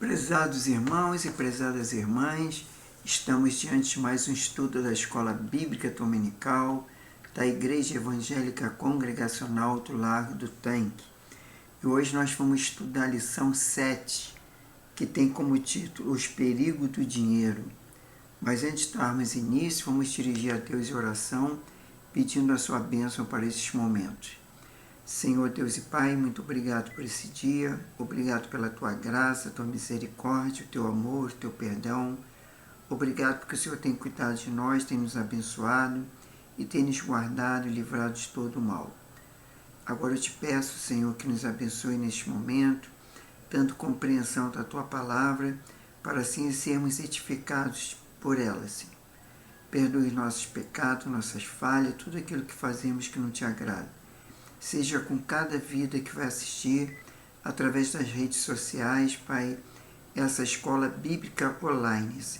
Prezados irmãos e prezadas irmãs, estamos diante de mais um estudo da Escola Bíblica Dominical da Igreja Evangélica Congregacional do Largo do Tanque. E hoje nós vamos estudar a lição 7, que tem como título Os Perigos do Dinheiro. Mas antes de darmos início, vamos dirigir a Deus em oração, pedindo a sua bênção para esses momentos. Senhor Deus e Pai, muito obrigado por esse dia, obrigado pela Tua graça, Tua misericórdia, o Teu amor, o Teu perdão. Obrigado porque o Senhor tem cuidado de nós, tem nos abençoado e tem nos guardado e livrado de todo o mal. Agora eu te peço, Senhor, que nos abençoe neste momento, dando compreensão da Tua palavra, para assim sermos edificados por ela, Senhor. Perdoe nossos pecados, nossas falhas, tudo aquilo que fazemos que não Te agrada. Seja com cada vida que vai assistir, através das redes sociais, Pai, essa escola bíblica online, assim,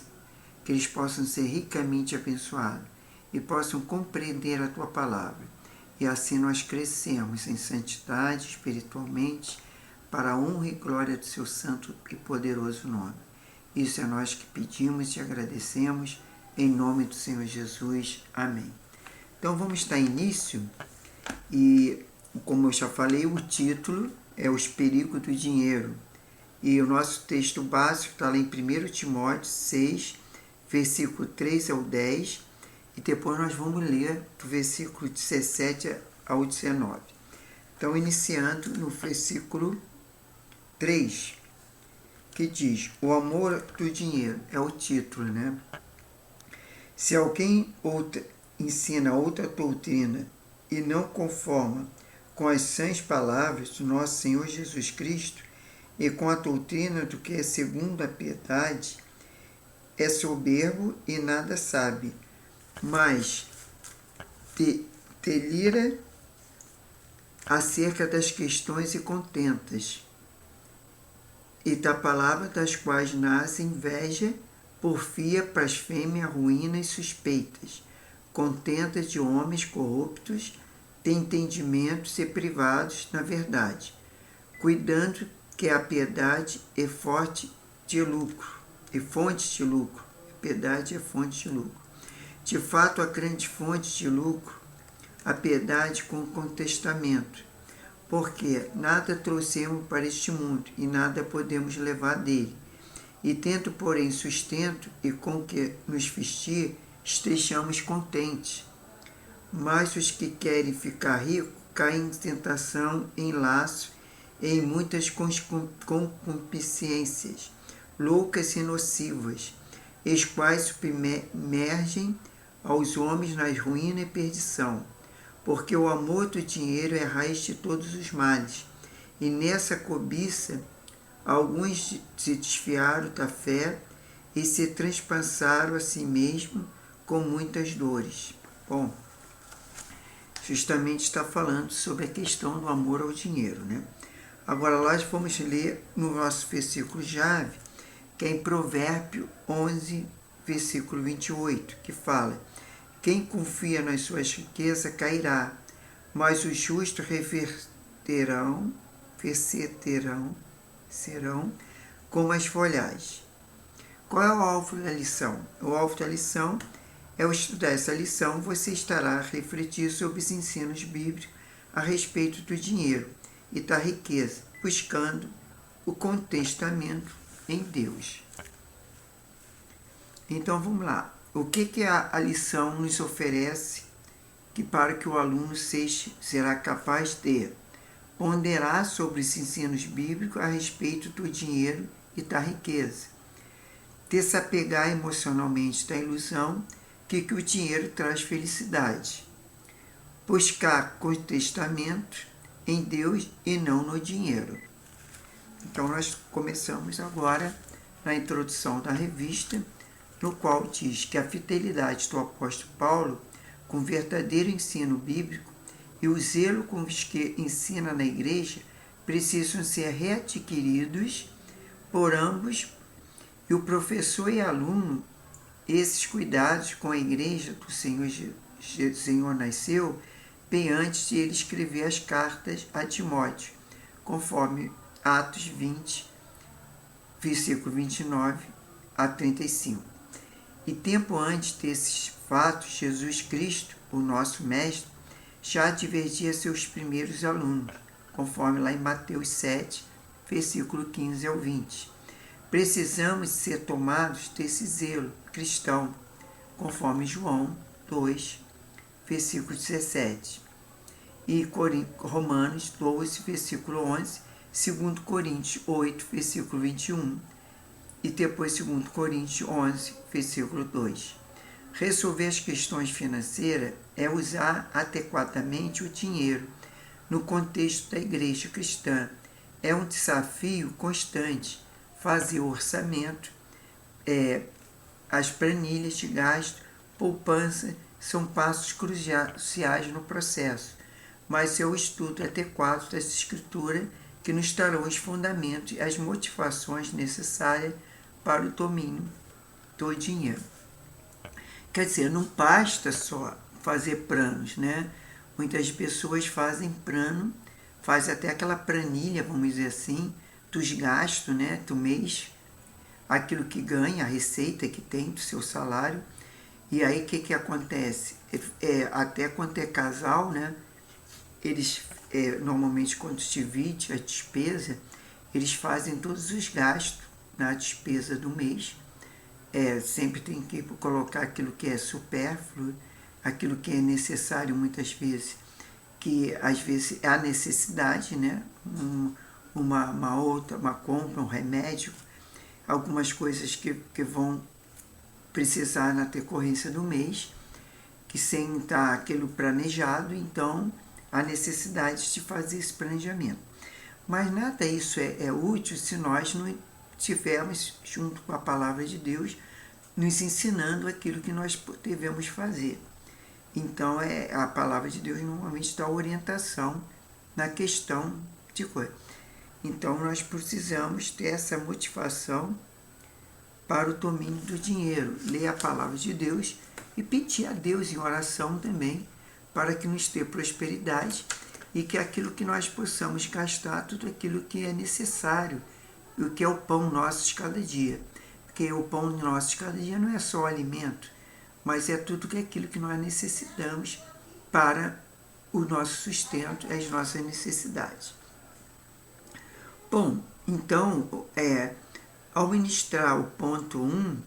que eles possam ser ricamente abençoados e possam compreender a Tua palavra. E assim nós crescemos em santidade espiritualmente, para a honra e glória do Seu santo e poderoso nome. Isso é nós que pedimos e agradecemos, em nome do Senhor Jesus. Amém. Então vamos dar início e, como eu já falei, o título é Os Perigos do Dinheiro. E o nosso texto básico está lá em 1 Timóteo 6, versículo 3 ao 10, e depois nós vamos ler do versículo 17 ao 19. Então, iniciando no versículo 3, que diz: o amor do dinheiro, é o título, né? Se alguém ensina outra doutrina e não conforma com as sãs palavras do nosso Senhor Jesus Cristo e com a doutrina do que é segundo a piedade, é soberbo e nada sabe, mas delira acerca das questões e contentas, e da palavra das quais nasce inveja, porfia, blasfêmia, ruína e suspeitas, contentas de homens corruptos, de entendimentos e privados na verdade, cuidando que a piedade é fonte de lucro. A piedade é fonte de lucro. De fato, a grande fonte de lucro, a piedade com contestamento, porque nada trouxemos para este mundo e nada podemos levar dele. E tendo, porém, sustento e com que nos vestir, estejamos contentes. Mas os que querem ficar ricos caem em tentação, em laço, em muitas concupiscências, loucas e nocivas, as quais submergem aos homens na ruína e perdição. Porque o amor do dinheiro é a raiz de todos os males, e nessa cobiça alguns se desviaram da fé e se transpassaram a si mesmos com muitas dores. Bom, justamente está falando sobre a questão do amor ao dinheiro, né? Agora nós vamos ler no nosso versículo-chave, que é em Provérbio 11, versículo 28, que fala: quem confia nas suas riquezas cairá, mas os justos serão como as folhagens. Qual é o alvo da lição? O alvo da lição é, ao estudar essa lição, você estará a refletir sobre os ensinos bíblicos a respeito do dinheiro e da riqueza, buscando o contentamento em Deus. Então vamos lá. O que a lição nos oferece para que o aluno será capaz de ponderar sobre os ensinos bíblicos a respeito do dinheiro e da riqueza, desapegar emocionalmente da ilusão que o dinheiro traz felicidade, buscar contentamento em Deus e não no dinheiro. Então nós começamos agora na introdução da revista, no qual diz que a fidelidade do apóstolo Paulo com o verdadeiro ensino bíblico e o zelo com os que ensina na igreja precisam ser readquiridos por ambos, e o professor e aluno, esses cuidados com a igreja do Senhor nasceu bem antes de ele escrever as cartas a Timóteo, conforme Atos 20, versículo 29 a 35. E tempo antes desses fatos, Jesus Cristo, o nosso Mestre, já advertia seus primeiros alunos, conforme lá em Mateus 7, versículo 15 ao 20. Precisamos ser tomados desse zelo cristão, conforme João 2, versículo 17. E Romanos 12, versículo 11, 2 Coríntios 8, versículo 21, e depois 2 Coríntios 11, versículo 2. Resolver as questões financeiras é usar adequadamente o dinheiro no contexto da igreja cristã. É um desafio constante fazer o orçamento, as planilhas de gasto, poupança, são passos cruciais no processo, mas é o estudo adequado das escrituras que nos darão os fundamentos e as motivações necessárias para o domínio do dinheiro. Quer dizer, não basta só fazer planos, né? Muitas pessoas fazem plano, fazem até aquela planilha, vamos dizer assim, dos gastos, né, do mês, aquilo que ganha, a receita que tem do seu salário. E aí o que acontece? Até quando é casal, né, eles normalmente quando se divide a despesa, eles fazem todos os gastos na despesa do mês. Sempre tem que colocar aquilo que é supérfluo, aquilo que é necessário muitas vezes, que às vezes é a necessidade, né? Uma compra, um remédio, algumas coisas que vão precisar na decorrência do mês, que sem estar aquilo planejado, então a necessidade de fazer esse planejamento. Mas nada isso é útil se nós não tivermos, junto com a palavra de Deus, nos ensinando aquilo que nós devemos fazer. Então, a palavra de Deus normalmente dá orientação na questão de coisa. Então, nós precisamos ter essa motivação para o domínio do dinheiro. Ler a palavra de Deus e pedir a Deus em oração também para que nos dê prosperidade e que aquilo que nós possamos gastar, tudo aquilo que é necessário, o que é o pão nosso de cada dia. Porque o pão nosso de cada dia não é só o alimento, mas é tudo aquilo que nós necessitamos para o nosso sustento e as nossas necessidades. Bom, então, ao ministrar o ponto 1,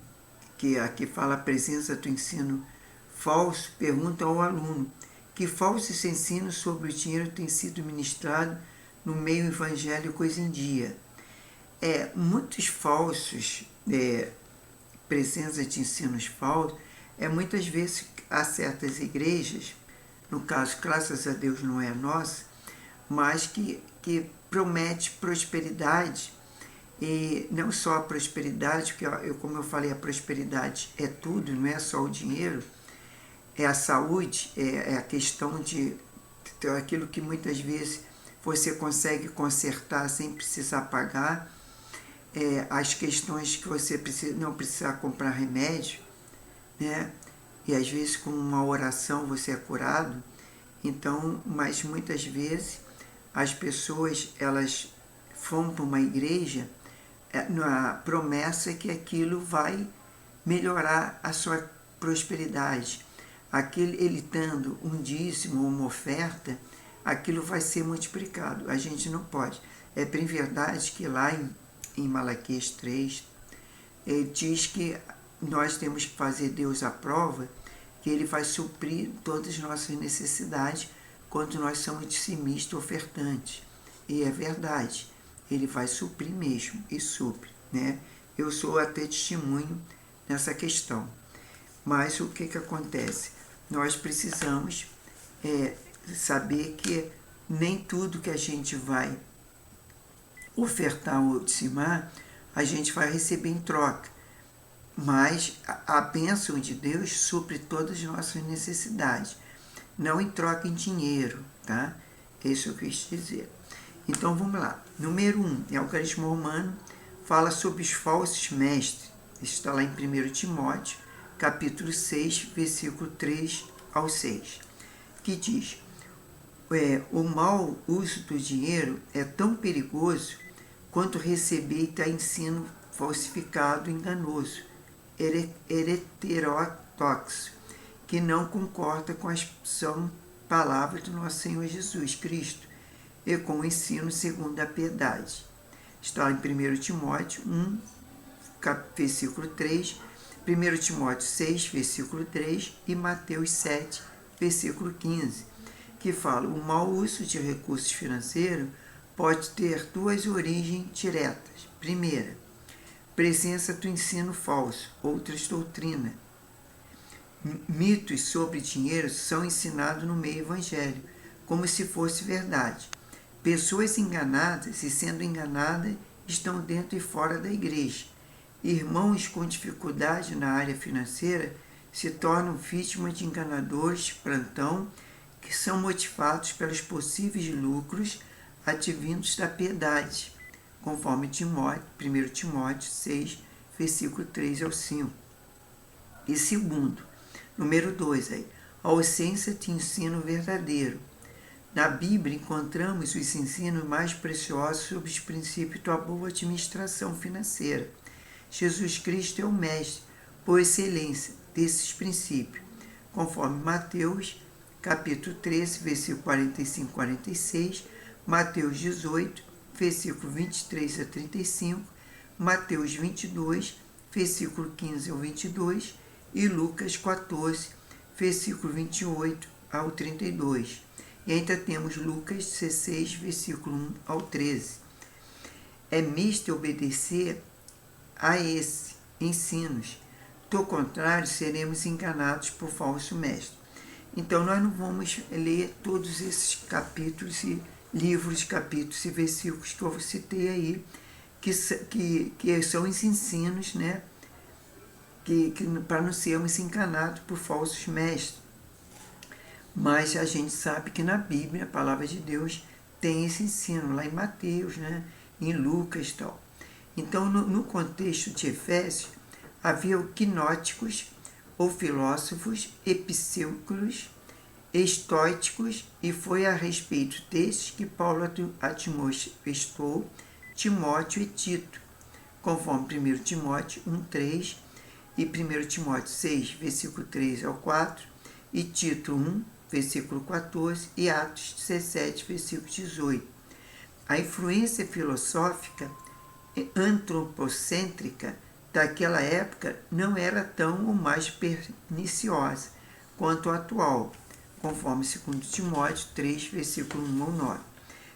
que aqui fala a presença do ensino falso, pergunta ao aluno que falsos ensinos sobre o dinheiro têm sido ministrados no meio evangélico hoje em dia. Muitos falsos, presença de ensinos falsos, muitas vezes há certas igrejas, no caso, graças a Deus não é a nossa, mas que promete prosperidade, e não só a prosperidade, porque como eu falei, a prosperidade é tudo, não é só o dinheiro, é a saúde, é a questão de aquilo que muitas vezes você consegue consertar sem precisar pagar, as questões que você não precisar comprar remédio, né? E às vezes com uma oração você é curado. Então, mas muitas vezes as pessoas elas vão para uma igreja na promessa que aquilo vai melhorar a sua prosperidade. Ele dando um dízimo ou uma oferta, aquilo vai ser multiplicado. A gente não pode. É bem verdade que lá em Malaquias 3, ele diz que nós temos que fazer Deus à prova, que Ele vai suprir todas as nossas necessidades quando nós somos dizimistas ofertantes. E é verdade, Ele vai suprir mesmo, e supre, né? Eu sou até testemunho nessa questão. Mas o que acontece? Nós precisamos saber que nem tudo que a gente vai ofertar ou dizimar, a gente vai receber em troca. Mas a bênção de Deus supre todas as nossas necessidades, não em troca em dinheiro, tá? Isso eu quis dizer. Então vamos lá. Número 1, o carisma romano fala sobre os falsos mestres. Está lá em 1 Timóteo, capítulo 6, versículo 3 ao 6, que diz: o mau uso do dinheiro é tão perigoso quanto receber ensino falsificado, enganoso, heterodoxo, que não concorda com a expressão palavra do nosso Senhor Jesus Cristo e com o ensino segundo a piedade. Está em 1 Timóteo 1, versículo 3, 1 Timóteo 6, versículo 3 e Mateus 7, versículo 15, que fala: o mau uso de recursos financeiros pode ter duas origens diretas. Primeira, presença do ensino falso, outras doutrinas. Mitos sobre dinheiro são ensinados no meio evangélico, como se fosse verdade. Pessoas enganadas e sendo enganadas estão dentro e fora da igreja. Irmãos com dificuldade na área financeira se tornam vítimas de enganadores de plantão que são motivados pelos possíveis lucros advindos da piedade, conforme 1 Timóteo 6, versículo 3 ao 5. E segundo, número 2, a ausência de ensino verdadeiro. Na Bíblia encontramos os ensinos mais preciosos sobre os princípios da boa administração financeira. Jesus Cristo é o mestre, por excelência, desses princípios, conforme Mateus, capítulo 13, versículo 45 e 46, Mateus 18, versículo 23 a 35, Mateus 22, versículo 15 ao 22 e Lucas 14, versículo 28 ao 32. E ainda temos Lucas 16, versículo 1 ao 13. É misto obedecer a esses ensinos. Do contrário, seremos enganados por falso mestre. Então, nós não vamos ler todos esses capítulos e livros, capítulos e versículos que eu citei aí, que são os ensinos, né? Que para não sermos enganados por falsos mestres. Mas a gente sabe que na Bíblia, a palavra de Deus, tem esse ensino, lá em Mateus, né? Em Lucas e tal. Então, no contexto de Efésios, havia quinóticos, ou filósofos, epicúreos, estoicos, e foi a respeito destes que Paulo admoestou Timóteo e Tito, conforme 1 Timóteo 1,3 e 1 Timóteo 6, versículo 3 ao 4, e Tito 1, versículo 14, e Atos 17, versículo 18. A influência filosófica antropocêntrica daquela época não era tão ou mais perniciosa quanto a atual, conforme 2 Timóteo 3, versículo 1 ao 9.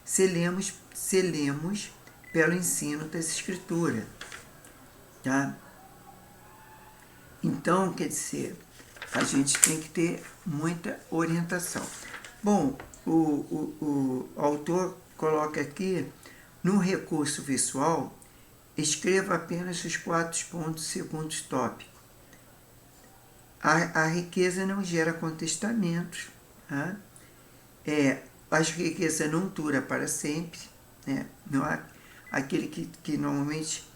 Selemos pelo ensino das Escrituras. Tá? Então, quer dizer, a gente tem que ter muita orientação. Bom, o autor coloca aqui, no recurso visual, escreva apenas os 4 pontos segundo o tópico. A riqueza não gera contestamentos. Tá? As riquezas não duram para sempre. Né? Não há aquele que normalmente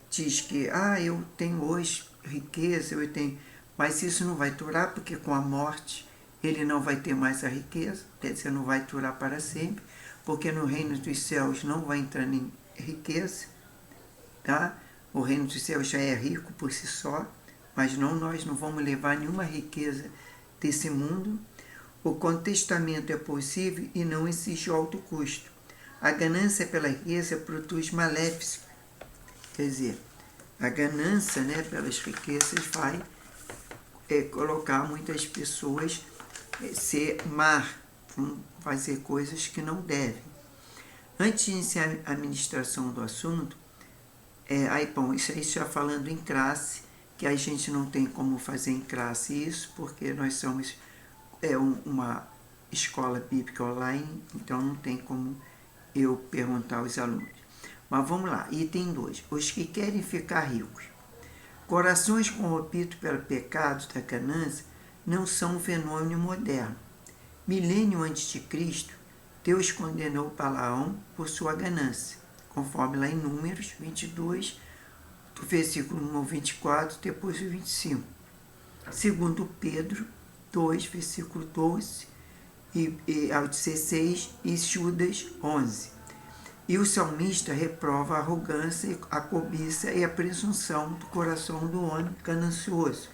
diz que eu tenho hoje riqueza, eu tenho, mas isso não vai durar, porque com a morte ele não vai ter mais a riqueza, quer dizer, não vai durar para sempre, porque no reino dos céus não vai entrar em riqueza. Tá? O reino dos céus já é rico por si só, mas nós não vamos levar nenhuma riqueza desse mundo. O contestamento é possível e não exige alto custo. A ganância pela riqueza produz maléficos. Quer dizer, a ganância, né, pelas riquezas vai colocar muitas pessoas ser vão fazer coisas que não devem. Antes de iniciar a administração do assunto, isso aí já falando em classe, que a gente não tem como fazer em classe isso, porque nós somos uma escola bíblica online, então não tem como eu perguntar aos alunos. Mas vamos lá, item 2. Os que querem ficar ricos. Corações corrompidos pelo pecado da ganância não são um fenômeno moderno. Milênio antes de Cristo, Deus condenou Balaão por sua ganância, conforme lá em Números 22, do versículo 1 ao 24, depois o 25. Segundo Pedro 2, versículo 12 ao 16, e Judas 11. E o salmista reprova a arrogância, a cobiça e a presunção do coração do homem ganancioso,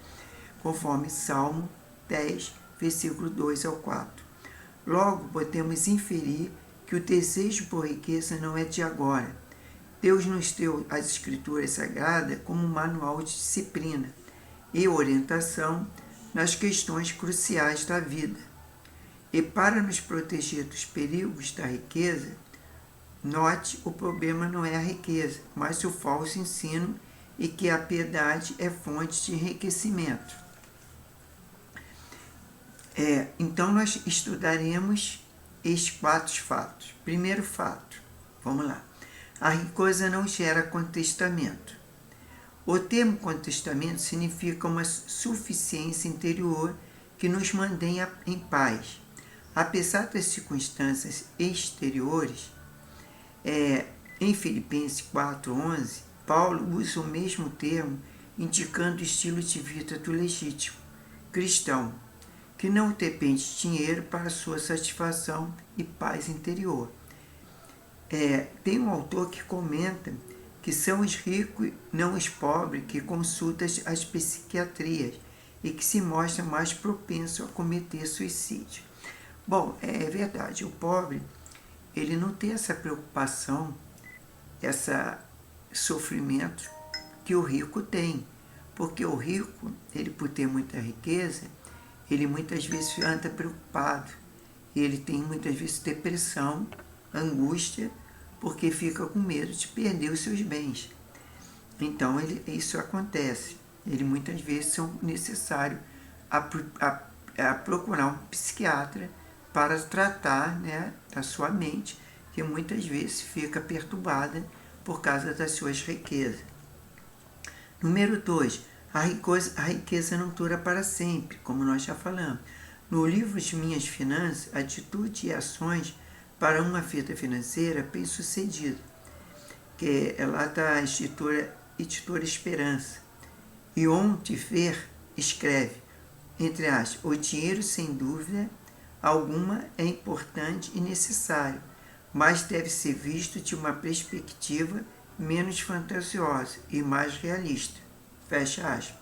conforme Salmo 10, versículo 2 ao 4. Logo, podemos inferir que o desejo por riqueza não é de agora. Deus nos deu as Escrituras Sagradas como um manual de disciplina e orientação nas questões cruciais da vida. E para nos proteger dos perigos da riqueza, note, o problema não é a riqueza, mas o falso ensino e que a piedade é fonte de enriquecimento. Então nós estudaremos estes 4 fatos. Primeiro fato, vamos lá. A riqueza não gera contentamento. O termo contentamento significa uma suficiência interior que nos mantém em paz. Apesar das circunstâncias exteriores, em Filipenses 4,11, Paulo usa o mesmo termo indicando o estilo de vida do legítimo cristão, que não depende de dinheiro para sua satisfação e paz interior. Tem um autor que comenta que são os ricos, não os pobres, que consultam as psiquiatrias e que se mostram mais propensos a cometer suicídio. Bom, é verdade, o pobre ele não tem essa preocupação, esse sofrimento que o rico tem, porque o rico, ele por ter muita riqueza, ele muitas vezes anda preocupado, ele tem muitas vezes depressão, angústia, porque fica com medo de perder os seus bens. Então isso acontece, ele muitas vezes são necessário a procurar um psiquiatra para tratar, né, da sua mente, que muitas vezes fica perturbada por causa das suas riquezas. Número 2, a riqueza não dura para sempre, como nós já falamos. No livro de Minhas Finanças, Atitude e Ações para uma Vida Financeira Bem-Sucedida, que lá está a editora Esperança. Ion Tifer escreve, entre aspas, o dinheiro sem dúvida alguma é importante e necessário, mas deve ser visto de uma perspectiva menos fantasiosa e mais realista. Fecha aspas.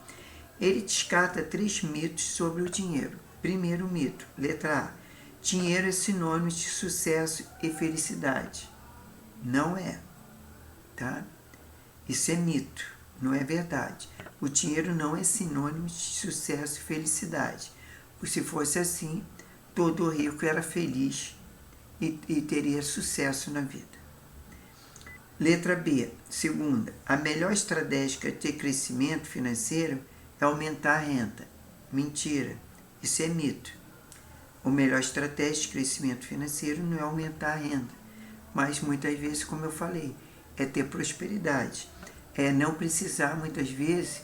Ele descarta 3 mitos sobre o dinheiro. Primeiro mito, letra A. Dinheiro é sinônimo de sucesso e felicidade. Não é. Tá? Isso é mito, não é verdade. O dinheiro não é sinônimo de sucesso e felicidade. Se fosse assim, todo rico era feliz e teria sucesso na vida. Letra B, segunda, a melhor estratégia de crescimento financeiro é aumentar a renda. Mentira, isso é mito. A melhor estratégia de crescimento financeiro não é aumentar a renda, mas muitas vezes, como eu falei, é ter prosperidade. É não precisar, muitas vezes,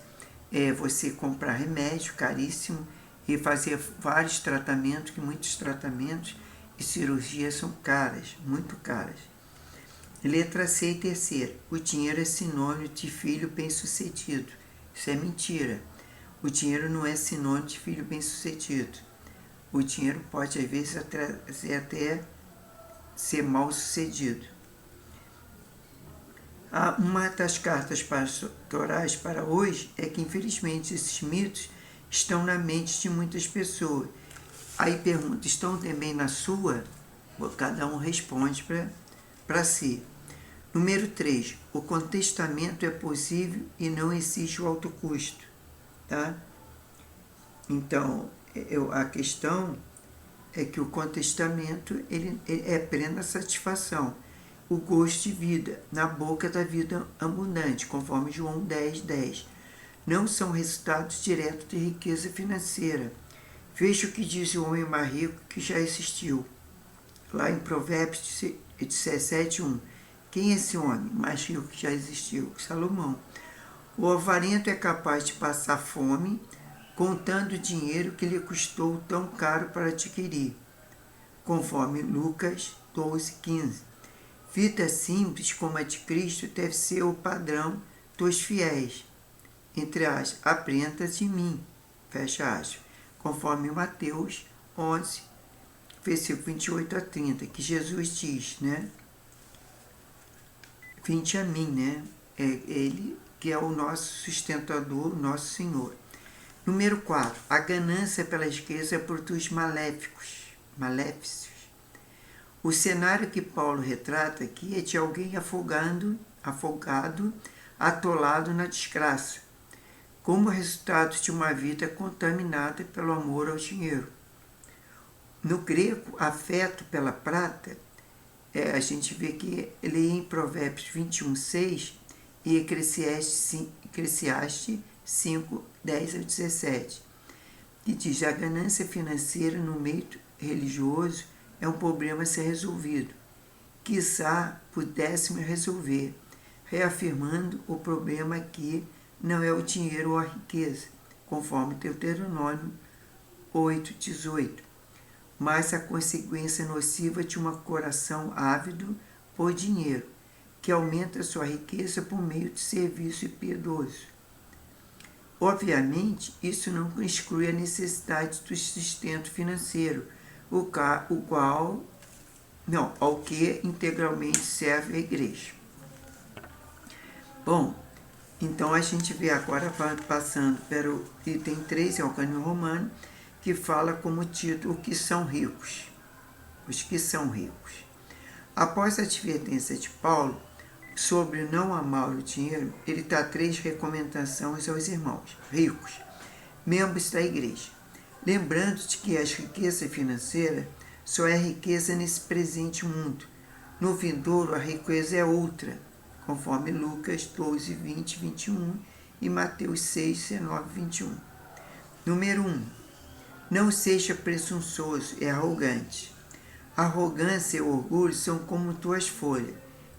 você comprar remédio caríssimo e fazer vários tratamentos, que muitos tratamentos e cirurgias são caras, muito caras. Letra C e terceira, o dinheiro é sinônimo de filho bem-sucedido. Isso é mentira. O dinheiro não é sinônimo de filho bem-sucedido. O dinheiro pode, às vezes, até ser mal-sucedido. Uma das cartas pastorais para hoje é que, infelizmente, esses mitos estão na mente de muitas pessoas. Aí pergunta, estão também na sua? Cada um responde para si. Número 3, o contentamento é possível e não exige o alto custo. Tá? Então, a questão é que o contentamento ele é plena satisfação, o gosto de vida, na boca da vida abundante, conforme João 10:10. Não são resultados diretos de riqueza financeira. Veja o que diz o homem mais rico que já existiu. Lá em Provérbios 17:1. Quem é esse homem mais rico que já existiu? Salomão. O avarento é capaz de passar fome contando o dinheiro que lhe custou tão caro para adquirir, conforme Lucas 12:15. Vida simples como a de Cristo deve ser o padrão dos fiéis. Entre aspas, aprenda de mim, fecha aspas, conforme Mateus 11, versículo 28 a 30, que Jesus diz, né? vinde a mim, né? É Ele que é o nosso sustentador, o nosso Senhor. Número 4. A ganância pela riqueza produz maléficos. O cenário que Paulo retrata aqui é de alguém afogado, atolado na desgraça, como resultado de uma vida contaminada pelo amor ao dinheiro. No grego, afeto pela prata, a gente vê que ele em Provérbios 21:6 e Eclesiastes 5:10-17, que diz: a ganância financeira no meio religioso é um problema a ser resolvido. Quiçá pudéssemos resolver, reafirmando o problema que não é o dinheiro ou a riqueza, conforme Deuteronômio 8:18, mas a consequência nociva de um coração ávido por dinheiro, que aumenta sua riqueza por meio de serviço impiedoso. Obviamente, isso não exclui a necessidade do sustento financeiro, ao que integralmente serve a igreja. Bom, então a gente vê agora, passando para o item 3, é o Cânone Romano, que fala como título o que são ricos. Os que são ricos. Após a advertência de Paulo sobre não amar o dinheiro, ele dá 3 recomendações aos irmãos ricos, membros da igreja. Lembrando de que as riquezas financeiras só é riqueza nesse presente mundo. No vindouro, a riqueza é outra, conforme Lucas 12:20-21 e Mateus 6:19-21. Número 1. Não seja presunçoso e arrogante. Arrogância e orgulho são como 2 folhas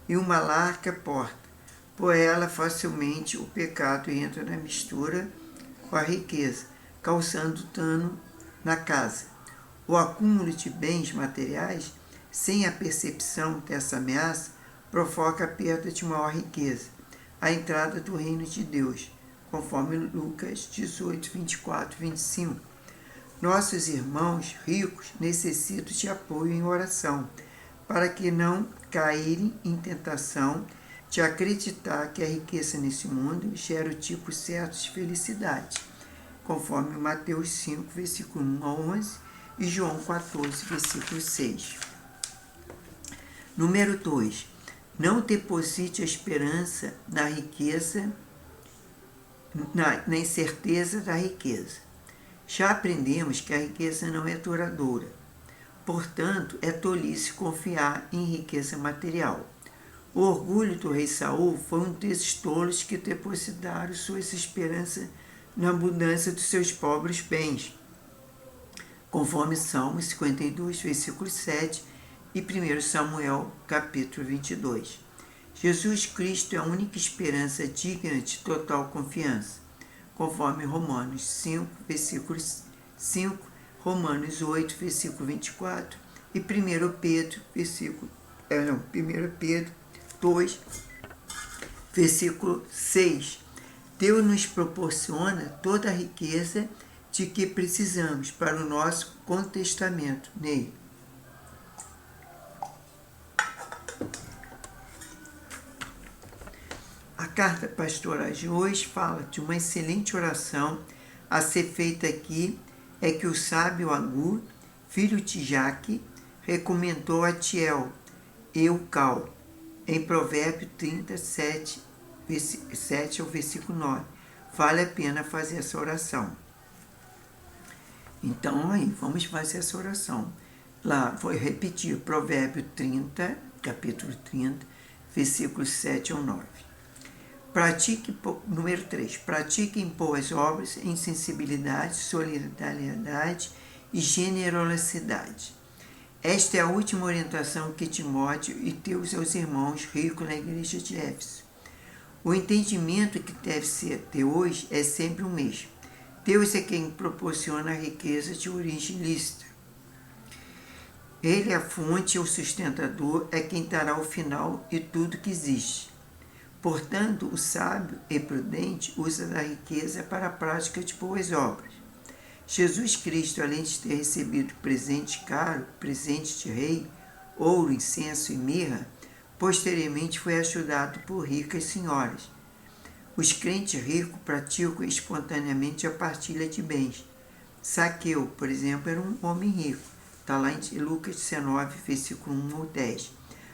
e uma larga porta. Por ela facilmente o pecado entra na mistura com a riqueza, causando dano na casa. O acúmulo de bens materiais, sem a percepção dessa ameaça, provoca a perda de maior riqueza, a entrada do reino de Deus, conforme Lucas 18:24-25. Nossos irmãos ricos necessitam de apoio em oração, para que não caírem em tentação de acreditar que a riqueza nesse mundo gera o tipo certo de felicidade, conforme Mateus 5, versículo 1-11 e João 14, versículo 6. Número 2. Não deposite a esperança na riqueza, na incerteza da riqueza. Já aprendemos que a riqueza não é duradoura. Portanto, é tolice confiar em riqueza material. O orgulho do rei Saul foi um desses tolos que depositaram suas esperanças na abundância dos seus pobres bens, conforme Salmo 52, versículo 7 e 1 Samuel, capítulo 22. Jesus Cristo é a única esperança digna de total confiança, conforme Romanos 5, versículo 5, Romanos 8, versículo 24 e 1 Pedro, 1 Pedro 2, versículo 6. Deus nos proporciona toda a riqueza de que precisamos para o nosso contentamento nele. A carta pastoral de hoje fala de uma excelente oração a ser feita aqui, é que o sábio Agur, filho de Jaque, recomendou a Tiel, Eucal, em Provérbio 37, 7 ao versículo 9. Vale a pena fazer essa oração. Então, aí, vamos fazer essa oração. Lá, foi repetir Provérbio 30, capítulo 30, versículos 7 ao 9. Número 3. Pratiquem boas obras em sensibilidade, solidariedade e generosidade. Esta é a última orientação que Timóteo e seus irmãos ricos na igreja de Éfeso. O entendimento que deve ser até hoje é sempre o mesmo. Deus é quem proporciona a riqueza de origem lícita. Ele é a fonte, o sustentador, é quem dará o final e tudo que existe. Portanto, o sábio e prudente usa da riqueza para a prática de boas obras. Jesus Cristo, além de ter recebido presente caro, presente de rei, ouro, incenso e mirra, Posteriormente foi ajudado por ricas senhoras. Os crentes ricos praticam espontaneamente a partilha de bens. Zaqueu, por exemplo, era um homem rico. Está lá em Lucas 19, versículo 1 ao 10.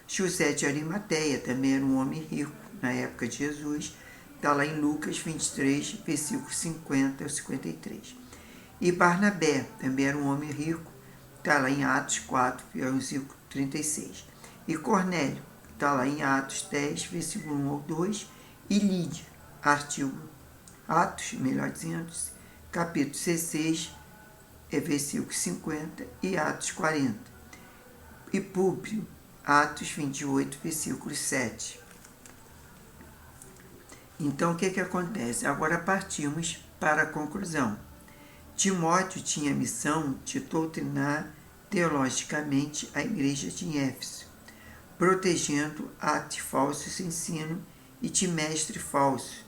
José de Arimateia também era um homem rico na época de Jesus. Está lá em Lucas 23, versículo 50 ao 53. E Barnabé também era um homem rico. Está lá em Atos 4, versículo 36. E Cornélio, está lá em Atos 10, versículo 1 ao 2. E Lídia, Atos, melhor dizendo, capítulo 16, versículo 50 e Atos 40. E Públio, Atos 28, versículo 7. Então, o que acontece? Agora partimos para a conclusão. Timóteo tinha a missão de doutrinar teologicamente a igreja de Éfeso, protegendo a de falsos ensinos e de mestre falso.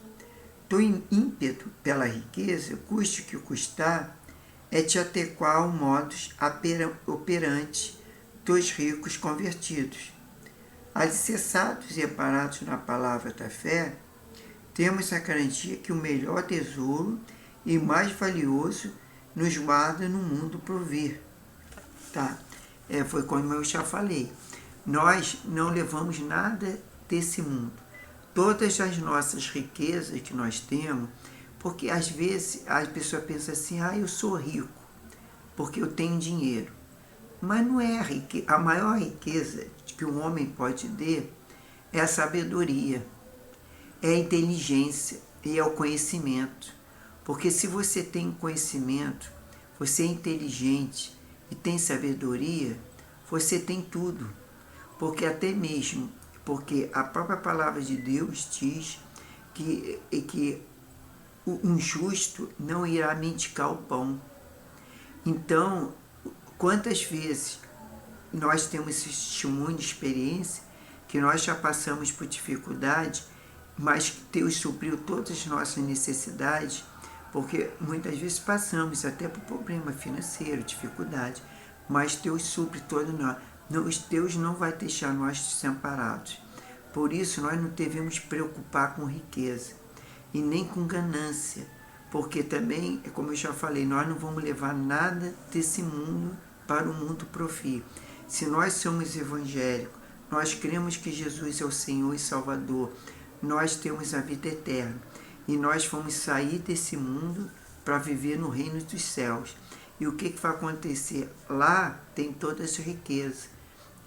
Do ímpeto pela riqueza, custe que custar, é te adequar ao modus operandi dos ricos convertidos. Alicerçados e amparados na palavra da fé, temos a garantia que o melhor tesouro e mais valioso nos guarda no mundo por vir. Tá? Foi como eu já falei. Nós não levamos nada desse mundo. Todas as nossas riquezas que nós temos, porque às vezes a pessoa pensa assim, eu sou rico, porque eu tenho dinheiro. Mas não é a maior riqueza que um homem pode ter é a sabedoria, é a inteligência e é o conhecimento. Porque se você tem conhecimento, você é inteligente e tem sabedoria, você tem tudo. Porque a própria palavra de Deus diz que um justo não irá mendigar o pão. Então, quantas vezes nós temos esse testemunho de experiência que nós já passamos por dificuldade, mas que Deus supriu todas as nossas necessidades, porque muitas vezes passamos até por problema financeiro, dificuldade, mas Deus supre todo nós. Deus não vai deixar nós desamparados. Por isso, nós não devemos preocupar com riqueza e nem com ganância, porque também, como eu já falei, nós não vamos levar nada desse mundo para o mundo por vir. Se nós somos evangélicos, nós cremos que Jesus é o Senhor e Salvador, nós temos a vida eterna e nós vamos sair desse mundo para viver no reino dos céus. E o que vai acontecer? Lá tem todas as riquezas.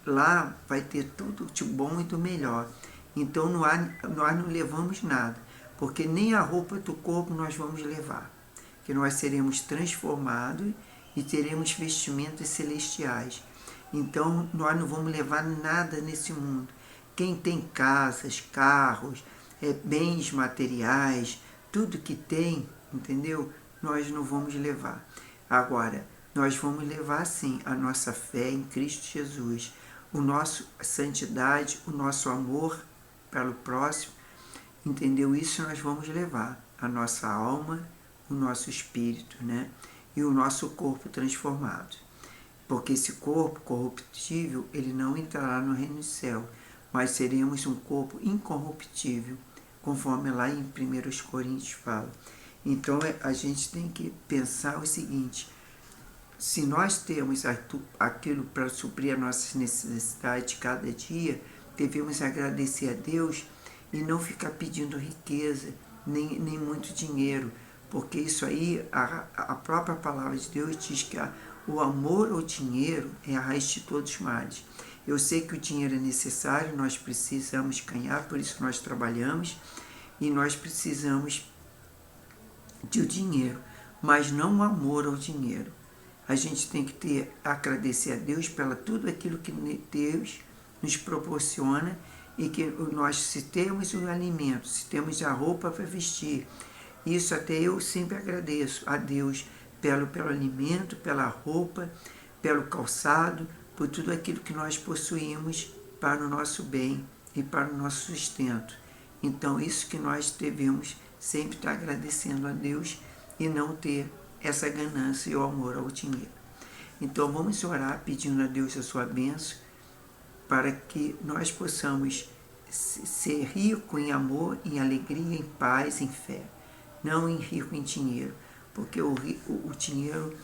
Lá vai ter tudo de bom e do melhor. Então nós não levamos nada, porque nem a roupa do corpo nós vamos levar. Que nós seremos transformados e teremos vestimentas celestiais. Então nós não vamos levar nada nesse mundo. Quem tem casas, carros, bens materiais, tudo que tem, entendeu? Nós não vamos levar. Agora, nós vamos levar sim a nossa fé em Cristo Jesus, a nossa santidade, o nosso amor pelo próximo, entendeu? Isso nós vamos levar, a nossa alma, o nosso espírito, né? E o nosso corpo transformado. Porque esse corpo corruptível, ele não entrará no reino do céu, mas seremos um corpo incorruptível, conforme lá em 1 Coríntios fala. Então a gente tem que pensar o seguinte: se nós temos aquilo para suprir as nossas necessidades de cada dia, devemos agradecer a Deus e não ficar pedindo riqueza, nem muito dinheiro, porque isso aí, a própria palavra de Deus diz que o amor ao dinheiro é a raiz de todos os males. Eu sei que o dinheiro é necessário, nós precisamos ganhar, por isso nós trabalhamos e nós precisamos de dinheiro, mas não o amor ao dinheiro. A gente tem que agradecer a Deus pela tudo aquilo que Deus nos proporciona e que nós, se temos o alimento, se temos a roupa para vestir, isso até eu sempre agradeço a Deus pelo alimento, pela roupa, pelo calçado, por tudo aquilo que nós possuímos para o nosso bem e para o nosso sustento. Então, isso que nós devemos sempre estar agradecendo a Deus e não ter essa ganância e o amor ao dinheiro. Então, vamos orar pedindo a Deus a sua bênção para que nós possamos ser rico em amor, em alegria, em paz, em fé, não em rico em dinheiro, porque o dinheiro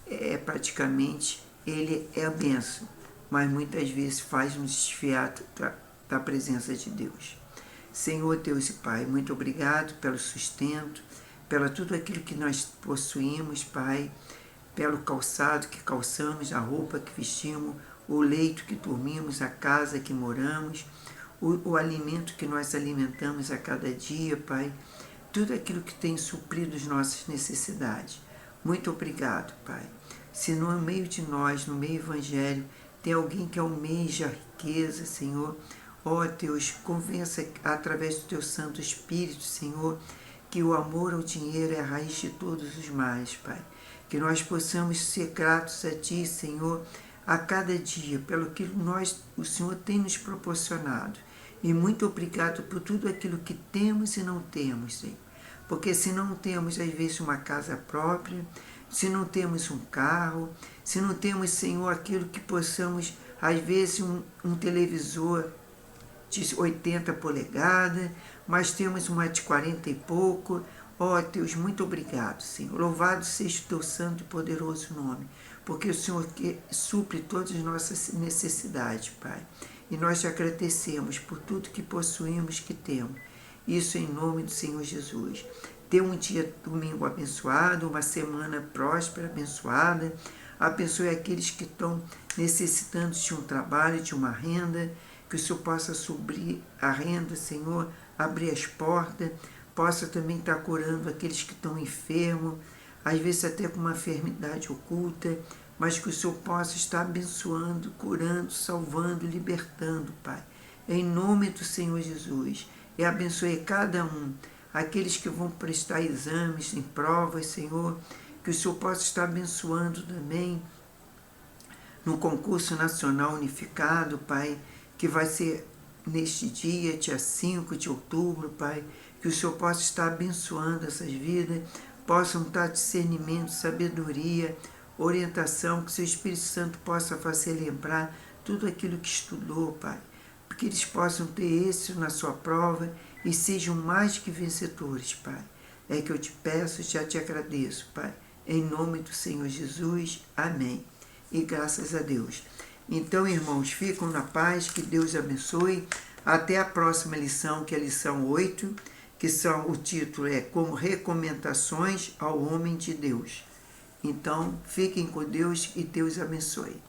é praticamente, ele é a bênção, mas muitas vezes faz-nos desviar da presença de Deus. Senhor Deus e Pai, muito obrigado pelo sustento, pelo tudo aquilo que nós possuímos, Pai, pelo calçado que calçamos, a roupa que vestimos, o leito que dormimos, a casa que moramos, o alimento que nós alimentamos a cada dia, Pai, tudo aquilo que tem suprido as nossas necessidades. Muito obrigado, Pai. Se no meio de nós, no meio evangélico, tem alguém que almeja a riqueza, Senhor, ó Deus, convença através do Teu Santo Espírito, Senhor, que o amor ao dinheiro é a raiz de todos os males, Pai. Que nós possamos ser gratos a Ti, Senhor, a cada dia, pelo que o Senhor tem nos proporcionado. E muito obrigado por tudo aquilo que temos e não temos, Senhor. Porque se não temos, às vezes, uma casa própria, se não temos um carro, se não temos, Senhor, aquilo que possamos, às vezes, um televisor de 80 polegadas, mas temos uma de 40 e pouco. Ó Deus, muito obrigado, Senhor. Louvado seja o Teu santo e poderoso nome, porque o Senhor supre todas as nossas necessidades, Pai. E nós te agradecemos por tudo que possuímos, que temos. Isso em nome do Senhor Jesus. Dê um dia domingo abençoado, uma semana próspera, abençoada. Abençoe aqueles que estão necessitando de um trabalho, de uma renda, que o Senhor possa suprir a renda, Senhor, abrir as portas, possa também estar curando aqueles que estão enfermos, às vezes até com uma enfermidade oculta, mas que o Senhor possa estar abençoando, curando, salvando, libertando, Pai. Em nome do Senhor Jesus. E abençoe cada um, aqueles que vão prestar exames, em provas, Senhor, que o Senhor possa estar abençoando também no concurso nacional unificado, Pai, que vai ser neste dia 5 de outubro, Pai, que o Senhor possa estar abençoando essas vidas, possam dar discernimento, sabedoria, orientação, que o Seu Espírito Santo possa fazer lembrar tudo aquilo que estudou, Pai, que eles possam ter êxito na sua prova e sejam mais que vencedores, Pai. É que eu te peço, já te agradeço, Pai. Em nome do Senhor Jesus. Amém. E graças a Deus. Então, irmãos, ficam na paz, que Deus abençoe. Até a próxima lição, que é a lição 8, que o título é Como Recomendações ao Homem de Deus. Então, fiquem com Deus e Deus abençoe.